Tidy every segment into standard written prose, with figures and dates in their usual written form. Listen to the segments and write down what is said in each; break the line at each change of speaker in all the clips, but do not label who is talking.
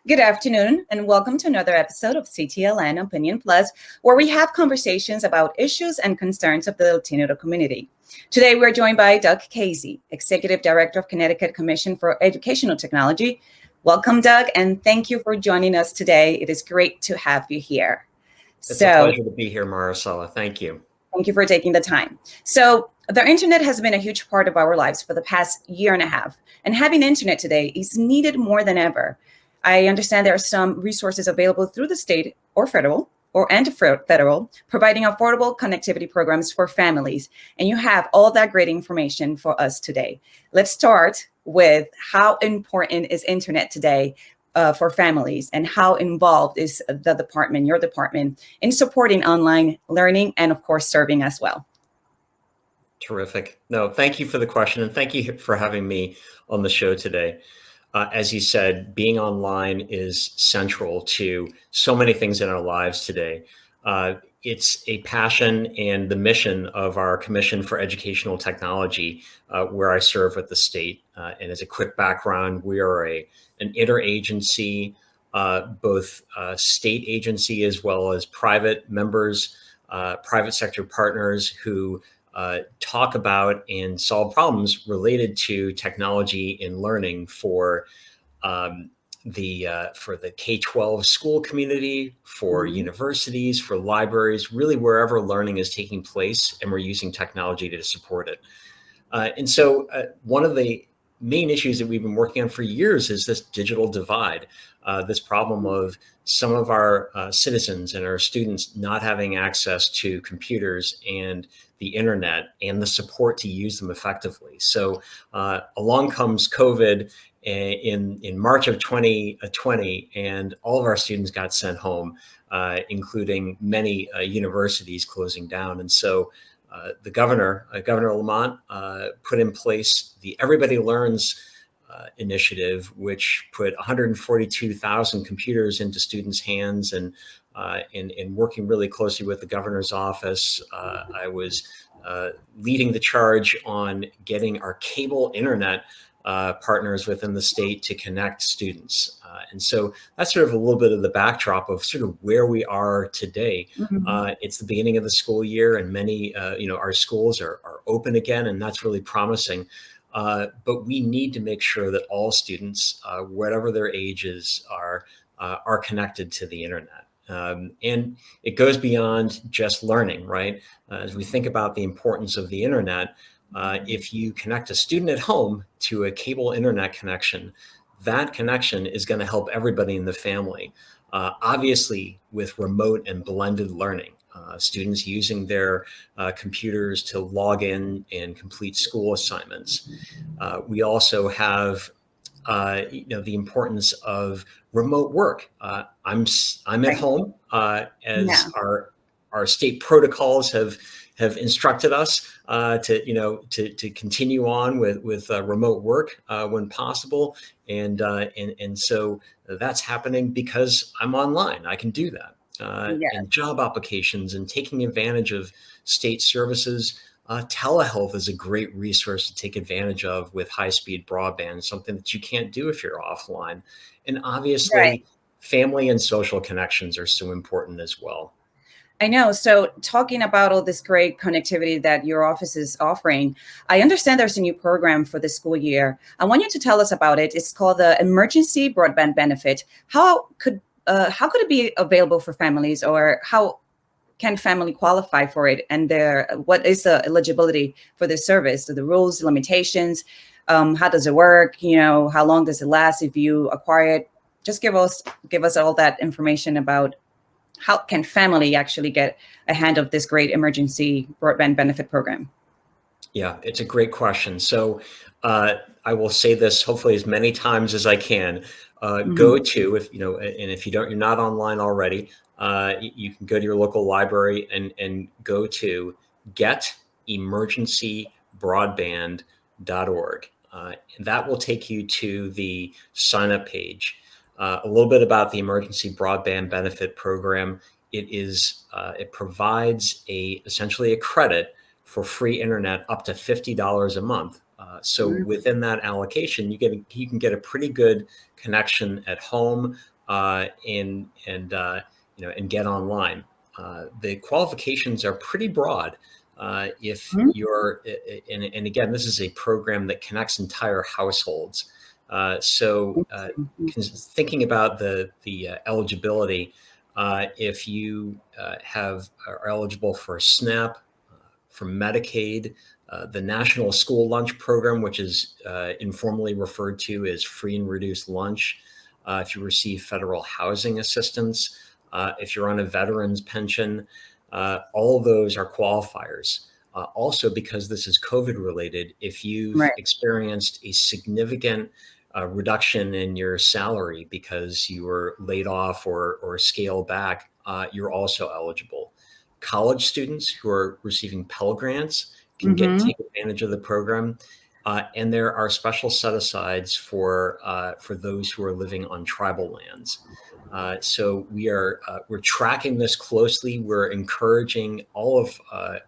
Good afternoon, and welcome to another episode of CTLN Opinion Plus, where we have conversations about issues and concerns of the Latino community. Today, we're joined by Doug Casey, Executive Director of Connecticut Commission for Educational Technology. Welcome, Doug, and thank you for joining us today. It is great to have you here.
It's a pleasure to be here, Maricela. Thank you.
Thank you for taking the time. So the internet has been a huge part of our lives for the past year and a half, and having internet today is needed more than ever. I understand there are some resources available through the state or federal providing affordable connectivity programs for families. And you have all that great information for us today. Let's start with how important is internet today for families, and how involved is your department, in supporting online learning and, of course, serving as well.
Terrific. No, thank you for the question, and thank you for having me on the show today. As you said, being online is central to so many things in our lives today. It's a passion and the mission of our Commission for Educational Technology, where I serve with the state. And as a quick background, we are an interagency, both state agency as well as private members, private sector partners who talk about and solve problems related to technology in learning for the K-12 school community, for universities, for libraries, really wherever learning is taking place, and we're using technology to support it. And so one of the main issues that we've been working on for years is this digital divide, this problem of some of our citizens and our students not having access to computers and the internet and the support to use them effectively. So along comes COVID in March of 2020, and all of our students got sent home, including many universities closing down. And so the Governor Lamont, put in place the Everybody Learns initiative, which put 142,000 computers into students' hands, and working really closely with the governor's office. I was leading the charge on getting our cable internet partners within the state to connect students. And so that's sort of a little bit of the backdrop of sort of where we are today. It's the beginning of the school year, and many, our schools are open again, and that's really promising. But we need to make sure that all students, whatever their ages, are connected to the internet. And it goes beyond just learning, right? As we think about the importance of the internet, if you connect a student at home to a cable internet connection, that connection is going to help everybody in the family. Obviously, with remote and blended learning, students using their computers to log in and complete school assignments. We also have the importance of remote work. I'm at home, as our state protocols have instructed us to continue on with remote work when possible, and so that's happening because I'm online. I can do that. And job applications and taking advantage of state services. Telehealth is a great resource to take advantage of with high-speed broadband, something that you can't do if you're offline. And obviously, family and social connections are so important as well.
I know. So talking about all this great connectivity that your office is offering, I understand there's a new program for the school year. I want you to tell us about it. It's called the Emergency Broadband Benefit. How could it be available for families, or how can family qualify for it? And what is the eligibility for this service? So the rules, limitations, how does it work? How long does it last if you acquire it? Just give us all that information about how can family actually get a hand of this great emergency broadband benefit program?
Yeah, it's a great question. So I will say this hopefully as many times as I can. Go to, if you're not online already, you can go to your local library and go to getemergencybroadband.org. And that will take you to the sign up page. A little bit about the Emergency Broadband Benefit Program. It provides essentially a credit for free internet up to $50 a month. So within that allocation, you can get a pretty good connection at home and get online. The qualifications are pretty broad. If
Mhm.
you're, and again, this is a program that connects entire households. Thinking about the eligibility, if you are eligible for SNAP, for Medicaid, the National School Lunch Program, which is informally referred to as free and reduced lunch, if you receive federal housing assistance, if you're on a veteran's pension, all of those are qualifiers. Also, because this is COVID related, if you've
Right.
experienced a significant reduction in your salary because you were laid off or scaled back, you're also eligible. College students who are receiving Pell Grants can
Mm-hmm.
take advantage of the program. And there are special set-asides for those who are living on tribal lands. So we're tracking this closely. We're encouraging all of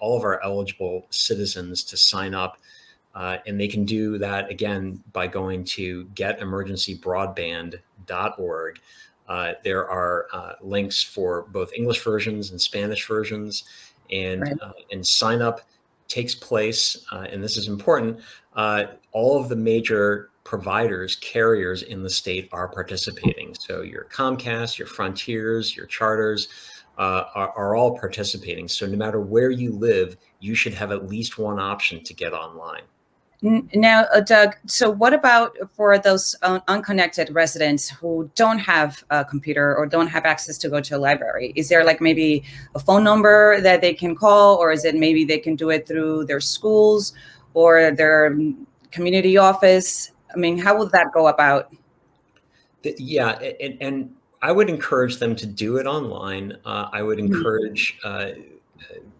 our eligible citizens to sign up, and they can do that again by going to getemergencybroadband.org. There are links for both English versions and Spanish versions, and
Right.
sign up takes place, and this is important. All of the major providers, carriers in the state are participating. So your Comcast, your Frontiers, your Charters are all participating. So no matter where you live, you should have at least one option to get online.
Now, Doug, so what about for those unconnected residents who don't have a computer or don't have access to go to a library? Is there like maybe a phone number that they can call, or is it maybe they can do it through their schools or their community office? I mean, how would that go about?
Yeah, and I would encourage them to do it online. I would
Mhm.
encourage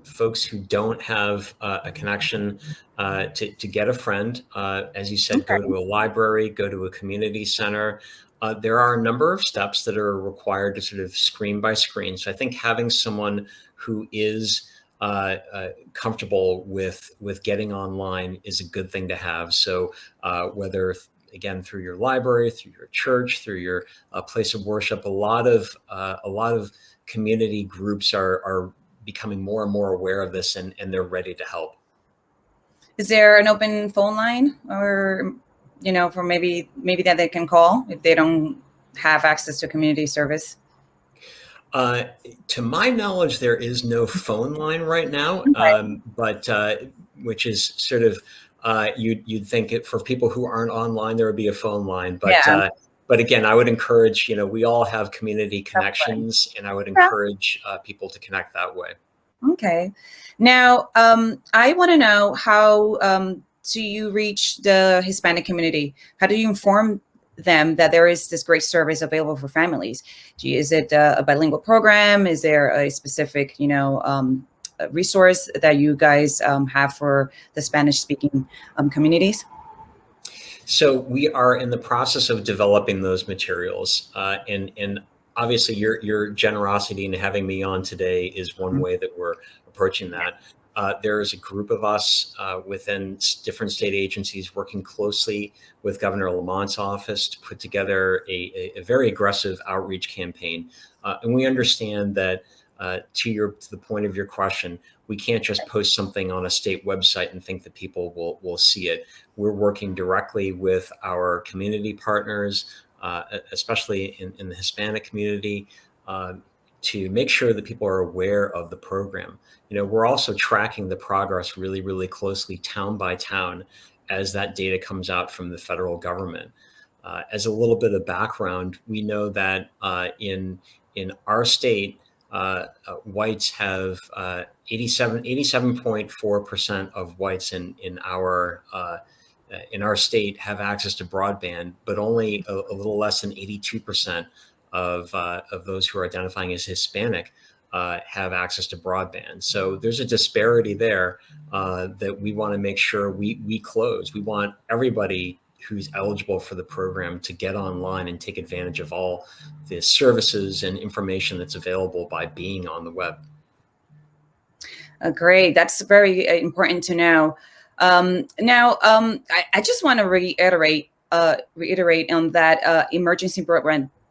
folks who don't have a connection to get a friend. As you said, go
Okay.
to a library, go to a community center. There are a number of steps that are required to sort of screen by screen. So I think having someone who is comfortable with getting online is a good thing to have. So whether again through your library, through your church, through your place of worship, a lot of community groups are becoming more and more aware of this, and they're ready to help.
Is there an open phone line, or for maybe that they can call if they don't have access to community service?
To my knowledge, there is no phone line right now, but which is sort of you'd think it for people who aren't online there would be a phone line,
Yeah.
but again, I would encourage, we all have community
That's fine.
connections, and I would
Yeah.
encourage people to connect that way.
Okay. Now, I want to know how do you reach the Hispanic community? How do you inform them that there is this great service available for families? Is it a bilingual program? Is there a specific, a resource that you guys have for the Spanish-speaking communities?
So we are in the process of developing those materials, and obviously your generosity in having me on today is one way that we're approaching that. There is a group of us within different state agencies working closely with Governor Lamont's office to put together a very aggressive outreach campaign, and we understand that to the point of your question, we can't just post something on a state website and think that people will see it. We're working directly with our community partners, especially in the Hispanic community, to make sure that people are aware of the program. We're also tracking the progress really, really closely, town by town, as that data comes out from the federal government. As a little bit of background, we know that in our state, whites have 87.4% of whites in our state have access to broadband, but only a little less than 82% of those who are identifying as Hispanic have access to broadband. So there's a disparity there that we want to make sure we close. We want everybody who's eligible for the program to get online and take advantage of all the services and information that's available by being on the web.
Great. That's very important to know. Now, I just want to reiterate on that emergency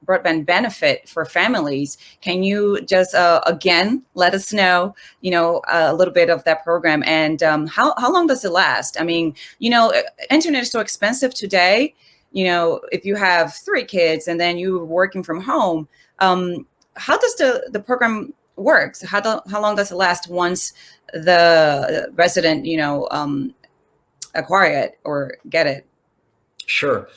broadband benefit for families. Can you just again let us know, a little bit of that program, and how long does it last? I mean, internet is so expensive today. If you have 3 kids and then you're working from home, how does the program works? How long does it last once the resident, acquire it or get it?
Sure.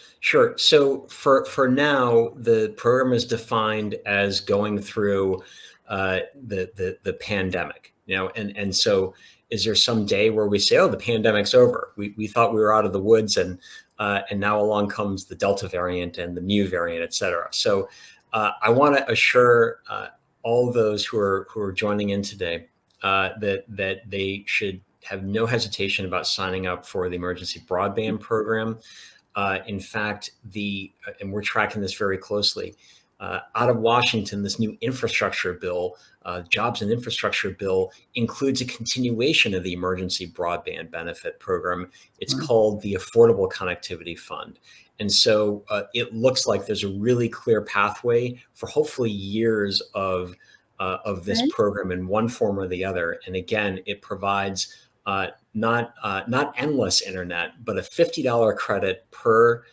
So for now, the program is defined as going through the pandemic. And so is there some day where we say, oh, the pandemic's over? We thought we were out of the woods, and now along comes the Delta variant and the Mu variant, et cetera. So I want to assure all those who are joining in today that they should have no hesitation about signing up for the Emergency Broadband Program. In fact, and we're tracking this very closely, out of Washington, this new infrastructure bill, Jobs and Infrastructure Bill, includes a continuation of the Emergency Broadband Benefit Program. It's called the Affordable Connectivity Fund. And so it looks like there's a really clear pathway for hopefully years of this program in one form or the other. And again, it provides not endless internet, but a $50 credit per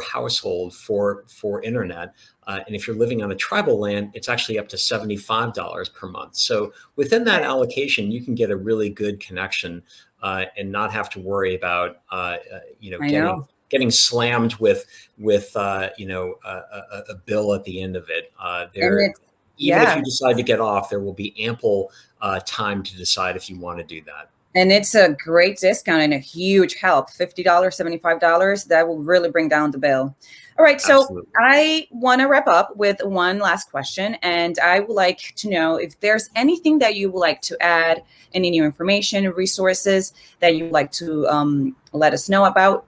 household for internet. And if you're living on a tribal land, it's actually up to $75 per month. So within that allocation, you can get a really good connection and not have to worry about getting slammed with a bill at the end of it. Even if you decide to get off, there will be ample time to decide if you want to do that.
And it's a great discount and a huge help. $50, $75, that will really bring down the bill. All right, so absolutely. I want to wrap up with one last question, and I would like to know if there's anything that you would like to add, any new information, resources that you would like to let us know about,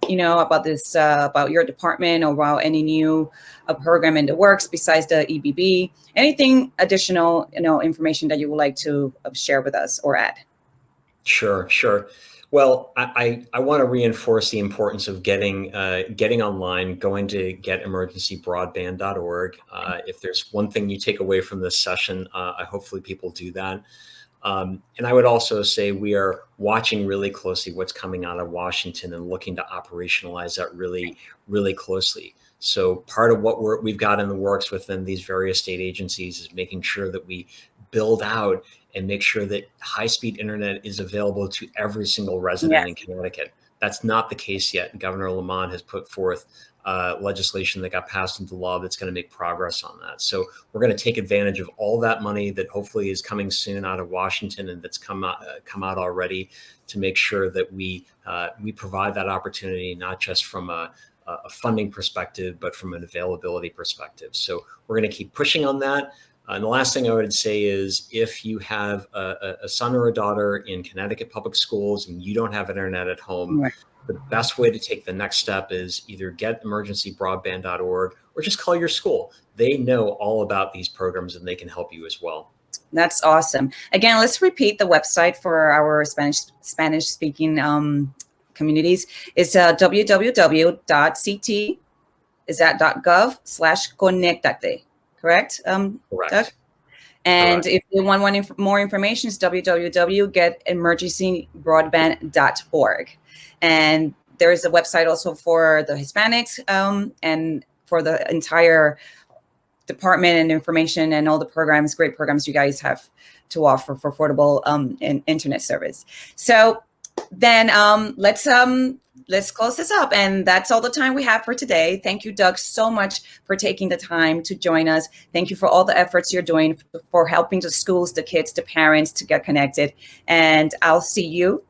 about this, about your department, or about any new program in the works besides the EBB, anything additional, information that you would like to share with us or add.
Sure. Well, I want to reinforce the importance of getting online, going to getemergencybroadband.org. If there's one thing you take away from this session, hopefully people do that. And I would also say we are watching really closely what's coming out of Washington and looking to operationalize that really, really closely. So part of what we've got in the works within these various state agencies is making sure that we build out and make sure that high-speed internet is available to every single resident in Connecticut. That's not the case yet. Governor Lamont has put forth legislation that got passed into law that's going to make progress on that. So we're going to take advantage of all that money that hopefully is coming soon out of Washington and that's come out already to make sure that we provide that opportunity, not just from a funding perspective, but from an availability perspective. So we're going to keep pushing on that. And the last thing I would say is if you have a son or a daughter in Connecticut public schools and you don't have internet at home, the best way to take the next step is either getemergencybroadband.org or just call your school. They know all about these programs and they can help you as well.
That's awesome. Again, let's repeat the website for our Spanish speaking communities. It's www.ct.gov/conectate. Correct?
Correct.
Doug? And if you want more information, it's www.getemergencybroadband.org. And there is a website also for the Hispanics and for the entire department and information and all the programs, great programs you guys have to offer for affordable internet service. So then let's close this up. And that's all the time we have for today. Thank you, Doug, so much for taking the time to join us. Thank you for all the efforts you're doing for helping the schools, the kids, the parents to get connected. And I'll see you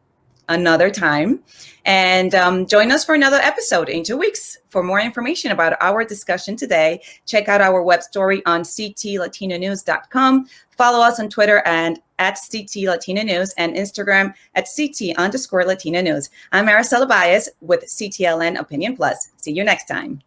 another time. And join us for another episode in 2 weeks. For more information about our discussion today, check out our web story on ctlatinonews.com. Follow us on Twitter and at CT Latina News and Instagram at CT_Latina News. I'm Maricela Baez with CTLN Opinion Plus. See you next time.